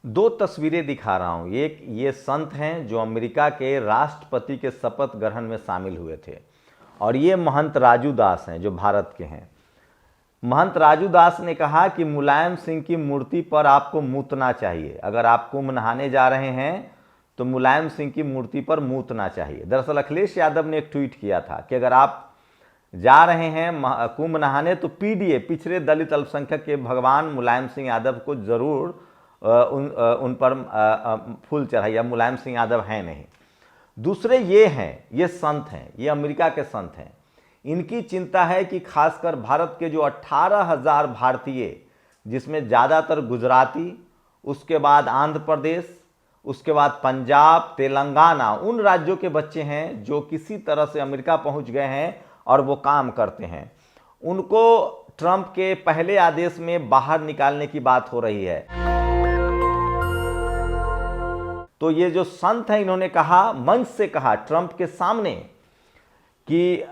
दो तस्वीरें दिखा रहा हूं। एक ये संत हैं जो अमेरिका के राष्ट्रपति के शपथ ग्रहण में शामिल हुए थे, और ये महंत राजू दास हैं जो भारत के हैं। महंत राजू दास ने कहा कि मुलायम सिंह की मूर्ति पर आपको मूतना चाहिए। अगर आप कुंभ नहाने जा रहे हैं तो मुलायम सिंह की मूर्ति पर मूतना चाहिए। दरअसल अखिलेश यादव ने एक ट्वीट किया था कि अगर आप जा रहे हैं कुंभ नहाने तो पीडीए, पिछड़े दलित अल्पसंख्यक के भगवान मुलायम सिंह यादव को जरूर उन पर फूल चढ़ाइए। मुलायम सिंह यादव हैं नहीं। दूसरे ये हैं, ये संत हैं, ये अमेरिका के संत हैं। इनकी चिंता है कि खासकर भारत के जो 18,000 भारतीय, जिसमें ज़्यादातर गुजराती, उसके बाद आंध्र प्रदेश, उसके बाद पंजाब, तेलंगाना, उन राज्यों के बच्चे हैं जो किसी तरह से अमेरिका पहुंच गए हैं और वो काम करते हैं। उनको ट्रंप के पहले आदेश में बाहर निकालने की बात हो रही है। तो ये जो संत हैं, इन्होंने कहा, मंच से कहा ट्रंप के सामने कि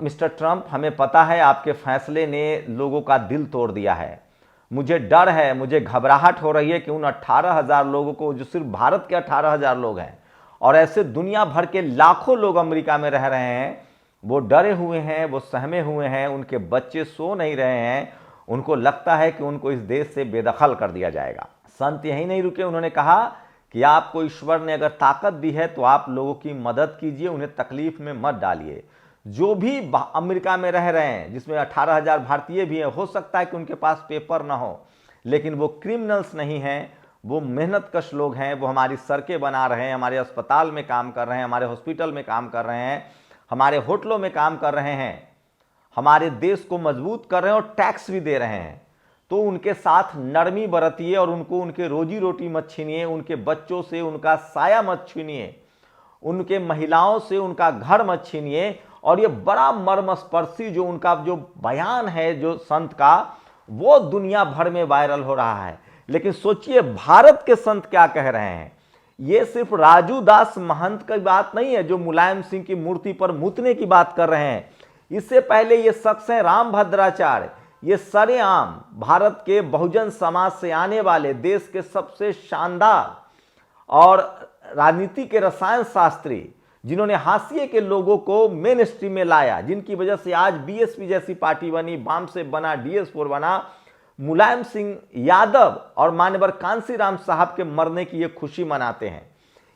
मिस्टर ट्रंप, हमें पता है आपके फैसले ने लोगों का दिल तोड़ दिया है। मुझे डर है, मुझे घबराहट हो रही है कि उन 18,000 लोगों को, जो सिर्फ भारत के 18,000 लोग हैं और ऐसे दुनिया भर के लाखों लोग अमेरिका में रह रहे हैं, वो डरे हुए हैं, वो सहमे हुए हैं, उनके बच्चे सो नहीं रहे हैं। उनको लगता है कि उनको इस देश से बेदखल कर दिया जाएगा। संत यहीं नहीं रुके, उन्होंने कहा कि आपको ईश्वर ने अगर ताकत दी है तो आप लोगों की मदद कीजिए, उन्हें तकलीफ में मत डालिए। जो भी अमेरिका में रह रहे हैं, जिसमें 18,000 भारतीय भी हैं, हो सकता है कि उनके पास पेपर ना हो, लेकिन वो क्रिमिनल्स नहीं हैं, वो मेहनतकश लोग हैं। वो हमारी सड़कें बना रहे हैं, हमारे अस्पताल में काम कर रहे हैं, हमारे हॉस्पिटल में काम कर रहे हैं, हमारे होटलों में काम कर रहे हैं, हमारे देश को मजबूत कर रहे हैं और टैक्स भी दे रहे हैं। तो उनके साथ नरमी बरतिए और उनको उनके रोजी रोटी मत छीनिए, उनके बच्चों से उनका साया मत छीनिए, उनके महिलाओं से उनका घर मत छीनिए। और ये बड़ा मर्मस्पर्शी जो उनका जो बयान है, जो संत का, वो दुनिया भर में वायरल हो रहा है। लेकिन सोचिए भारत के संत क्या कह रहे हैं। ये सिर्फ राजू दास महंत की बात नहीं है जो मुलायम सिंह की मूर्ति पर मूतने की बात कर रहे हैं। इससे पहले ये शख्स हैं रामभद्राचार्य। ये सरेआम भारत के बहुजन समाज से आने वाले, देश के सबसे शानदार और राजनीति के रसायन शास्त्री, जिन्होंने हाशिए के लोगों को मेन स्ट्रीम में लाया, जिनकी वजह से आज बीएसपी जैसी पार्टी बनी, वाम से बना DS4 बना। मुलायम सिंह यादव और मान्यवर कांशीराम साहब के मरने की ये खुशी मनाते हैं।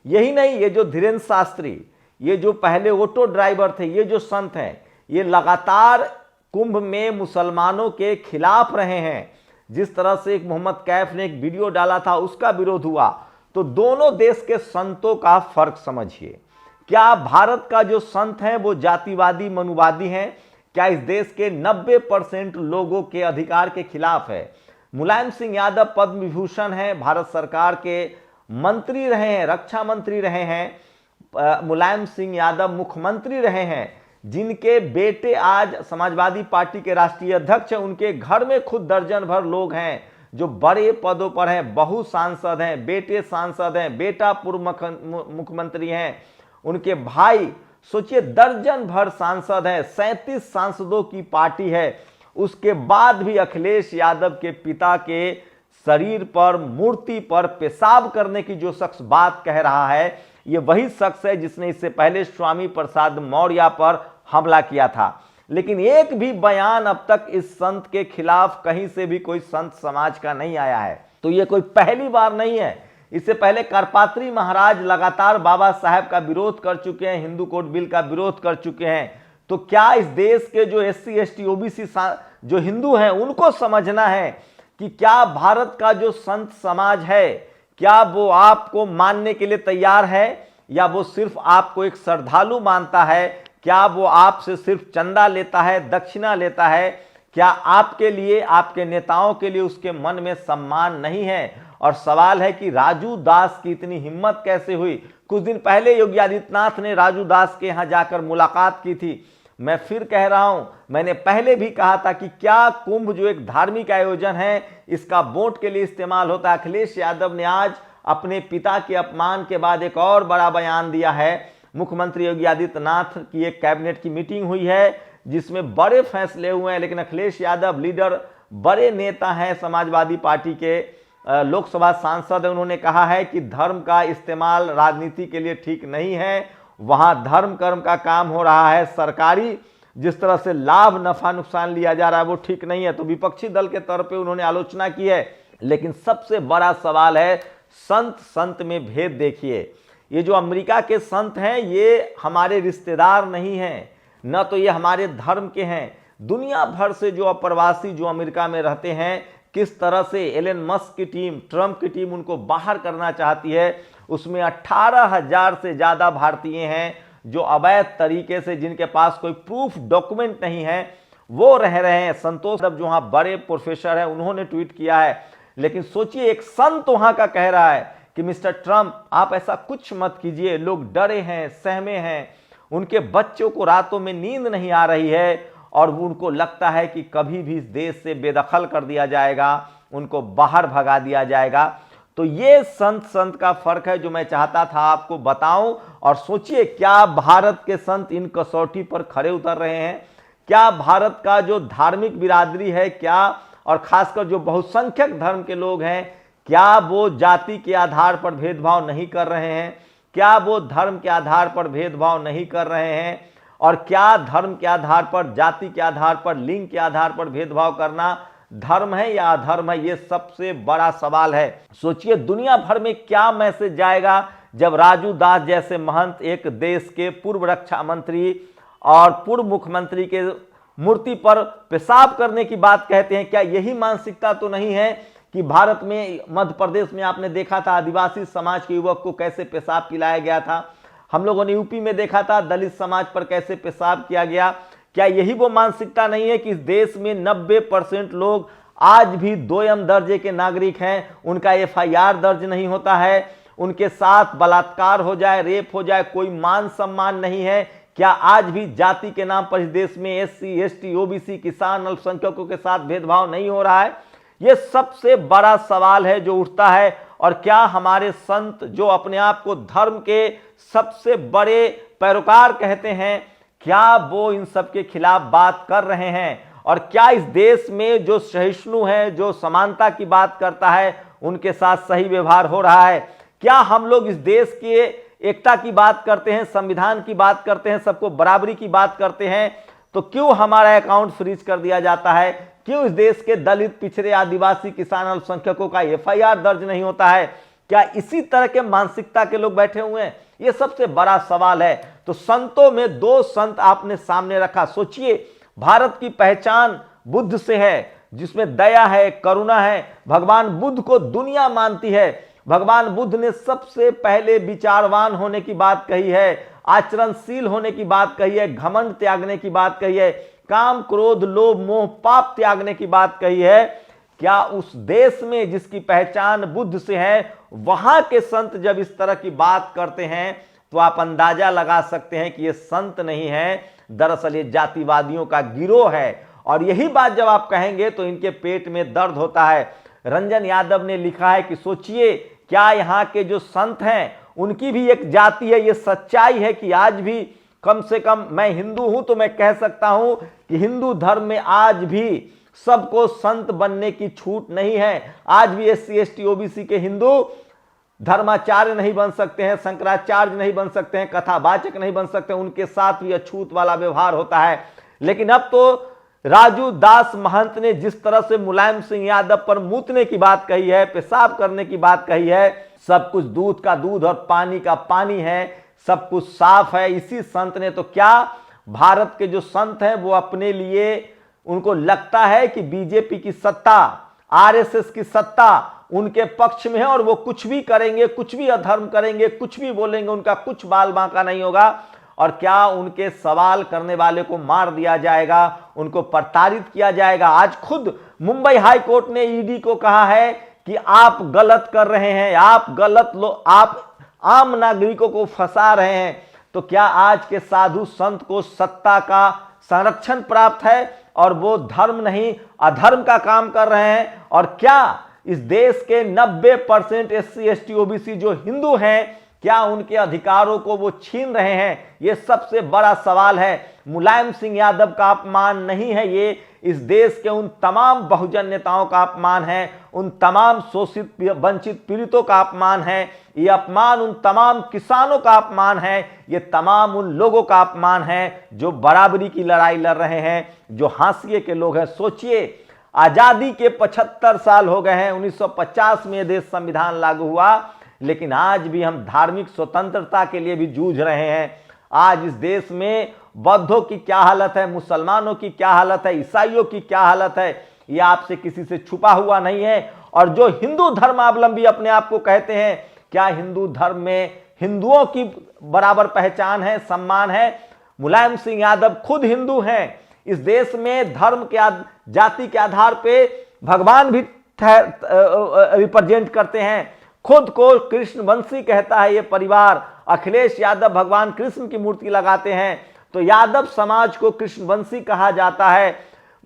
यही नहीं, ये जो धीरेन्द्र शास्त्री, ये जो पहले ऑटो ड्राइवर थे, ये जो संत हैं, ये लगातार कुंभ में मुसलमानों के खिलाफ रहे हैं। जिस तरह से एक मोहम्मद कैफ ने एक वीडियो डाला था, उसका विरोध हुआ। तो दोनों देश के संतों का फर्क समझिए। क्या भारत का जो संत है वो जातिवादी, मनुवादी हैं? क्या इस देश के 90% लोगों के अधिकार के खिलाफ है? मुलायम सिंह यादव पद्म विभूषण हैं, भारत सरकार के मंत्री रहे हैं, रक्षा मंत्री रहे हैं। मुलायम सिंह यादव मुख्यमंत्री रहे हैं, जिनके बेटे आज समाजवादी पार्टी के राष्ट्रीय अध्यक्ष हैं। उनके घर में खुद दर्जन भर लोग हैं जो बड़े पदों पर हैं, बहु सांसद हैं, बेटे सांसद हैं, बेटा पूर्व मुख्यमंत्री हैं, उनके भाई, सोचिए दर्जन भर सांसद हैं, 37 सांसदों की पार्टी है। उसके बाद भी अखिलेश यादव के पिता के शरीर पर, मूर्ति पर पेशाब करने की जो शख्स बात कह रहा है, ये वही शख्स है जिसने इससे पहले स्वामी प्रसाद मौर्य पर हमला किया था। लेकिन एक भी बयान अब तक इस संत के खिलाफ कहीं से भी कोई संत समाज का नहीं आया है। तो ये कोई पहली बार नहीं है। इससे पहले करपात्री महाराज लगातार बाबा साहेब का विरोध कर चुके हैं, हिंदू कोड बिल का विरोध कर चुके हैं। तो क्या इस देश के जो SC ST OBC जो हिंदू हैं, उनको समझना है कि क्या भारत का जो संत समाज है, क्या वो आपको मानने के लिए तैयार है, या वो सिर्फ आपको एक श्रद्धालु मानता है? क्या वो आपसे सिर्फ चंदा लेता है, दक्षिणा लेता है? क्या आपके लिए, आपके नेताओं के लिए उसके मन में सम्मान नहीं है? और सवाल है कि राजू दास की इतनी हिम्मत कैसे हुई? कुछ दिन पहले योगी आदित्यनाथ ने राजू दास के यहां जाकर मुलाकात की थी। मैं फिर कह रहा हूं, मैंने पहले भी कहा था कि क्या कुंभ जो एक धार्मिक आयोजन है, इसका वोट के लिए इस्तेमाल होता है? अखिलेश यादव ने आज अपने पिता के अपमान के बाद एक और बड़ा बयान दिया है। मुख्यमंत्री योगी आदित्यनाथ की एक कैबिनेट की मीटिंग हुई है जिसमें बड़े फैसले हुए हैं, लेकिन अखिलेश यादव लीडर, बड़े नेता हैं समाजवादी पार्टी के, लोकसभा सांसद है, उन्होंने कहा है कि धर्म का इस्तेमाल राजनीति के लिए ठीक नहीं है। वहां धर्म कर्म का काम हो रहा है, सरकारी जिस तरह से लाभ नफा नुकसान लिया जा रहा है वो ठीक नहीं है। तो विपक्षी दल के तौर पे उन्होंने आलोचना की है। लेकिन सबसे बड़ा सवाल है संत संत में भेद देखिए। ये जो अमेरिका के संत हैं ये हमारे रिश्तेदार नहीं हैं, न तो ये हमारे धर्म के हैं। दुनिया भर से जो अप्रवासी जो अमेरिका में रहते हैं, किस तरह से एलन मस्क की टीम, ट्रंप की टीम उनको बाहर करना चाहती है। उसमें 18,000 से ज़्यादा भारतीय हैं जो अवैध तरीके से, जिनके पास कोई प्रूफ डॉक्यूमेंट नहीं है, वो रह रहे हैं। संतोष जो वहाँ बड़े प्रोफेसर हैं उन्होंने ट्वीट किया है। लेकिन सोचिए एक संत वहाँ का कह रहा है कि मिस्टर ट्रंप आप ऐसा कुछ मत कीजिए, लोग डरे हैं, सहमे हैं, उनके बच्चों को रातों में नींद नहीं आ रही है और उनको लगता है कि कभी भी इस देश से बेदखल कर दिया जाएगा, उनको बाहर भगा दिया जाएगा। तो ये संत संत का फर्क है जो मैं चाहता था आपको बताऊं। और सोचिए क्या भारत के संत इन कसौटी पर खरे उतर रहे हैं? क्या भारत का जो धार्मिक बिरादरी है, क्या और खासकर जो बहुसंख्यक धर्म के लोग हैं, क्या वो जाति के आधार पर भेदभाव नहीं कर रहे हैं? क्या वो धर्म के आधार पर भेदभाव नहीं कर रहे हैं? और क्या धर्म के आधार पर, जाति के आधार पर, लिंग के आधार पर भेदभाव करना धर्म है या अधर्म है? ये सबसे बड़ा सवाल है। सोचिए दुनिया भर में क्या मैसेज जाएगा जब राजू दास जैसे महंत एक देश के पूर्व रक्षा मंत्री और पूर्व मुख्यमंत्री के मूर्ति पर पेशाब करने की बात कहते हैं। क्या यही मानसिकता तो नहीं है कि भारत में, मध्य प्रदेश में आपने देखा था आदिवासी समाज के युवक को कैसे पेशाब पिलाया गया था। हम लोगों ने यूपी में देखा था दलित समाज पर कैसे पेशाब किया गया। क्या यही वो मानसिकता नहीं है कि इस देश में 90% लोग आज भी दोयम दर्जे के नागरिक हैं, उनका FIR दर्ज नहीं होता है, उनके साथ बलात्कार हो जाए, रेप हो जाए, कोई मान सम्मान नहीं है? क्या आज भी जाति के नाम पर इस देश में SC, ST, OBC, किसान, अल्पसंख्यकों के साथ भेदभाव नहीं हो रहा है? ये सबसे बड़ा सवाल है जो उठता है। और क्या हमारे संत जो अपने आप को धर्म के सबसे बड़े पैरोकार कहते हैं, क्या वो इन सब के खिलाफ बात कर रहे हैं? और क्या इस देश में जो सहिष्णु है, जो समानता की बात करता है, उनके साथ सही व्यवहार हो रहा है? क्या हम लोग इस देश के एकता की बात करते हैं, संविधान की बात करते हैं, सबको बराबरी की बात करते हैं, तो क्यों हमारा अकाउंट फ्रीज कर दिया जाता है? क्यों इस देश के दलित, पिछड़े, आदिवासी, किसान, अल्पसंख्यकों का FIR दर्ज नहीं होता है? क्या इसी तरह के मानसिकता के लोग बैठे हुए हैं? ये सबसे बड़ा सवाल है। तो संतों में दो संत आपने सामने रखा। सोचिए भारत की पहचान बुद्ध से है, जिसमें दया है, करुणा है। भगवान बुद्ध को दुनिया मानती है। भगवान बुद्ध ने सबसे पहले विचारवान होने की बात कही है, आचरणशील होने की बात कही है, घमंड त्यागने की बात कही है, काम, क्रोध, लोभ, मोह, पाप त्यागने की बात कही है। क्या उस देश में जिसकी पहचान बुद्ध से है, वहां के संत जब इस तरह की बात करते हैं तो आप अंदाजा लगा सकते हैं कि ये संत नहीं है, दरअसल ये जातिवादियों का गिरोह है। और यही बात जब आप कहेंगे तो इनके पेट में दर्द होता है। रंजन यादव ने लिखा है कि सोचिए क्या यहाँ के जो संत हैं उनकी भी एक जाति है। ये सच्चाई है कि आज भी कम से कम, मैं हिंदू हूं तो मैं कह सकता हूं कि हिंदू धर्म में आज भी सबको संत बनने की छूट नहीं है। आज भी SC, ST, OBC के हिंदू धर्माचार्य नहीं बन सकते हैं, शंकराचार्य नहीं बन सकते हैं, कथावाचक नहीं बन सकते, उनके साथ भी अछूत वाला व्यवहार होता है। लेकिन अब तो राजू दास महंत ने जिस तरह से मुलायम सिंह यादव पर मूतने की बात कही है, पेशाब करने की बात कही है, सब कुछ दूध का दूध और पानी का पानी है, सब कुछ साफ है, इसी संत ने, तो क्या भारत के जो संत हैं वो अपने लिए, उनको लगता है कि बीजेपी की सत्ता, RSS की सत्ता उनके पक्ष में है और वो कुछ भी करेंगे, कुछ भी अधर्म करेंगे, कुछ भी बोलेंगे, उनका कुछ बाल बांका नहीं होगा? और क्या उनके सवाल करने वाले को मार दिया जाएगा, उनको प्रताड़ित किया जाएगा? आज खुद मुंबई हाई कोर्ट ने ED को कहा है कि आप गलत कर रहे हैं, आप आम नागरिकों को फंसा रहे हैं। तो क्या आज के साधु संत को सत्ता का संरक्षण प्राप्त है और वो धर्म नहीं अधर्म का काम कर रहे हैं? और क्या इस देश के 90% SC, ST, OBC जो हिंदू हैं, क्या उनके अधिकारों को वो छीन रहे हैं? ये सबसे बड़ा सवाल है। मुलायम सिंह यादव का अपमान नहीं है ये, इस देश के उन तमाम बहुजन नेताओं का अपमान है, उन तमाम शोषित वंचित पीड़ितों का अपमान है, ये अपमान उन तमाम किसानों का अपमान है, ये तमाम उन लोगों का अपमान है जो बराबरी की लड़ाई लड़ रहे हैं, जो हाशिए के लोग हैं। सोचिए, आजादी के 75 साल हो गए हैं, 1950 में देश संविधान लागू हुआ, लेकिन आज भी हम धार्मिक स्वतंत्रता के लिए भी जूझ रहे हैं। आज इस देश में बौद्धों की क्या हालत है, मुसलमानों की क्या हालत है, ईसाइयों की क्या हालत है, ये आपसे किसी से छुपा हुआ नहीं है। और जो हिंदू धर्मावलंबी अपने आप को कहते हैं, क्या हिंदू धर्म में हिंदुओं की बराबर पहचान है, सम्मान है? मुलायम सिंह यादव खुद हिंदू हैं। इस देश में धर्म के जाति के आधार पे भगवान भी रिप्रेजेंट करते हैं। खुद को कृष्णवंशी कहता है ये परिवार। अखिलेश यादव भगवान कृष्ण की मूर्ति लगाते हैं, तो यादव समाज को कृष्णवंशी कहा जाता है।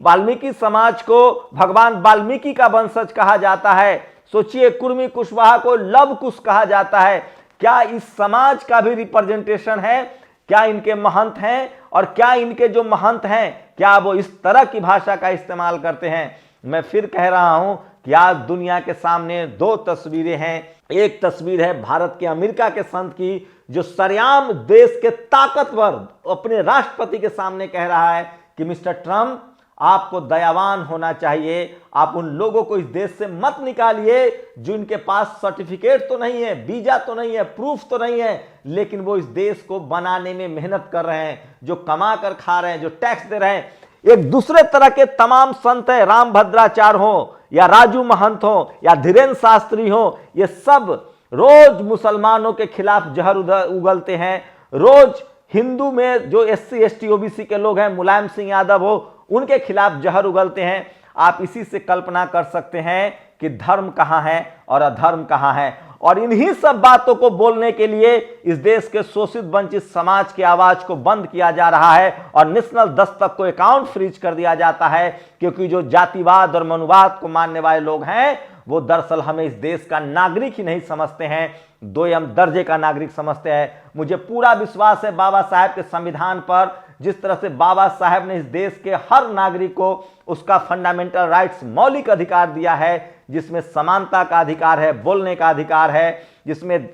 वाल्मीकि समाज को भगवान वाल्मीकि का वंशज कहा जाता है। सोचिए, कुर्मी कुशवाहा को लव कुश कहा जाता है। क्या इस समाज का भी रिप्रेजेंटेशन है? क्या इनके महंत हैं? और क्या इनके जो महंत हैं, क्या वो इस तरह की भाषा का इस्तेमाल करते हैं? मैं फिर कह रहा हूं कि आज दुनिया के सामने दो तस्वीरें हैं। एक तस्वीर है भारत के अमेरिका के संत की, जो सरेआम देश के ताकतवर अपने राष्ट्रपति के सामने कह रहा है कि मिस्टर ट्रंप, आपको दयावान होना चाहिए, आप उन लोगों को इस देश से मत निकालिए जो इनके पास सर्टिफिकेट तो नहीं है, वीजा तो नहीं है, प्रूफ तो नहीं है, लेकिन वो इस देश को बनाने में मेहनत कर रहे हैं, जो कमा कर खा रहे हैं, जो टैक्स दे रहे हैं। एक दूसरे तरह के तमाम संत है, रामभद्राचार्य हो या राजू महंत हो या धीरेन्द्र शास्त्री हो, ये सब रोज मुसलमानों के खिलाफ जहर उगलते हैं। रोज हिंदू में जो SC ST OBC के लोग हैं, मुलायम सिंह यादव हो, उनके खिलाफ जहर उगलते हैं। आप इसी से कल्पना कर सकते हैं कि धर्म कहां है और अधर्म कहां है। और इन्हीं सब बातों को बोलने के लिए इस देश के शोषित वंचित समाज की आवाज को बंद किया जा रहा है और नेशनल दस्तक को अकाउंट फ्रीज कर दिया जाता है, क्योंकि जो जातिवाद और मनुवाद को मानने वाले लोग हैं, वो दरअसल हमें इस देश का नागरिक ही नहीं समझते हैं, दोयम दर्जे का नागरिक समझते हैं। मुझे पूरा विश्वास है बाबा साहेब के संविधान पर। जिस तरह से बाबा साहेब ने इस देश के हर नागरिक को उसका फंडामेंटल राइट्स, मौलिक अधिकार दिया है, जिसमें समानता का अधिकार है, बोलने का अधिकार है, जिसमें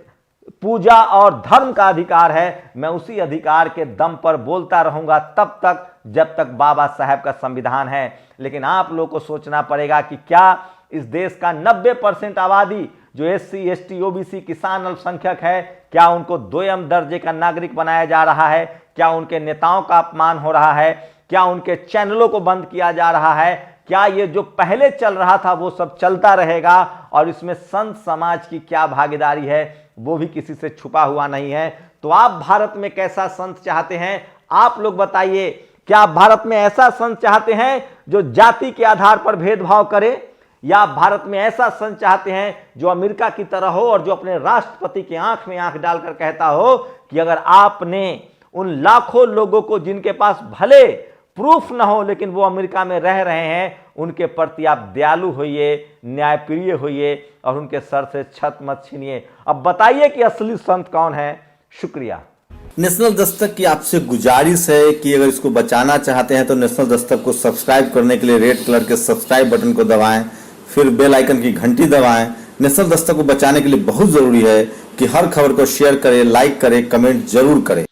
पूजा और धर्म का अधिकार है, मैं उसी अधिकार के दम पर बोलता रहूंगा तब तक जब तक बाबा साहेब का संविधान है। लेकिन आप लोगों को सोचना पड़ेगा कि क्या इस देश का 90% आबादी जो SC ST OBC किसान अल्पसंख्यक है, क्या उनको दोयम दर्जे का नागरिक बनाया जा रहा है? क्या उनके नेताओं का अपमान हो रहा है? क्या उनके चैनलों को बंद किया जा रहा है? क्या ये जो पहले चल रहा था वो सब चलता रहेगा? और इसमें संत समाज की क्या भागीदारी है, वो भी किसी से छुपा हुआ नहीं है। तो आप भारत में कैसा संत चाहते हैं? आप लोग बताइए। क्या आप भारत में ऐसा संत चाहते हैं जो जाति के आधार पर भेदभाव करे, या आप भारत में ऐसा संत चाहते हैं जो अमेरिका की तरह हो और जो अपने राष्ट्रपति की आंख में आंख डालकर कहता हो कि अगर आपने उन लाखों लोगों को जिनके पास भले प्रूफ ना हो लेकिन वो अमेरिका में रह रहे हैं, उनके प्रति आप दयालु होइए, न्यायप्रिय होइए और उनके सर से छत मत छीनिए। अब बताइए कि असली संत कौन है। शुक्रिया। नेशनल दस्तक की आपसे गुजारिश है कि अगर इसको बचाना चाहते हैं तो नेशनल दस्तक को सब्सक्राइब करने के लिए रेड कलर के सब्सक्राइब बटन को दबाएं, फिर बेल आइकन की घंटी दबाएं। नेशनल दस्तक को बचाने के लिए बहुत जरूरी है कि हर खबर को शेयर करें, लाइक करें, कमेंट जरूर करें।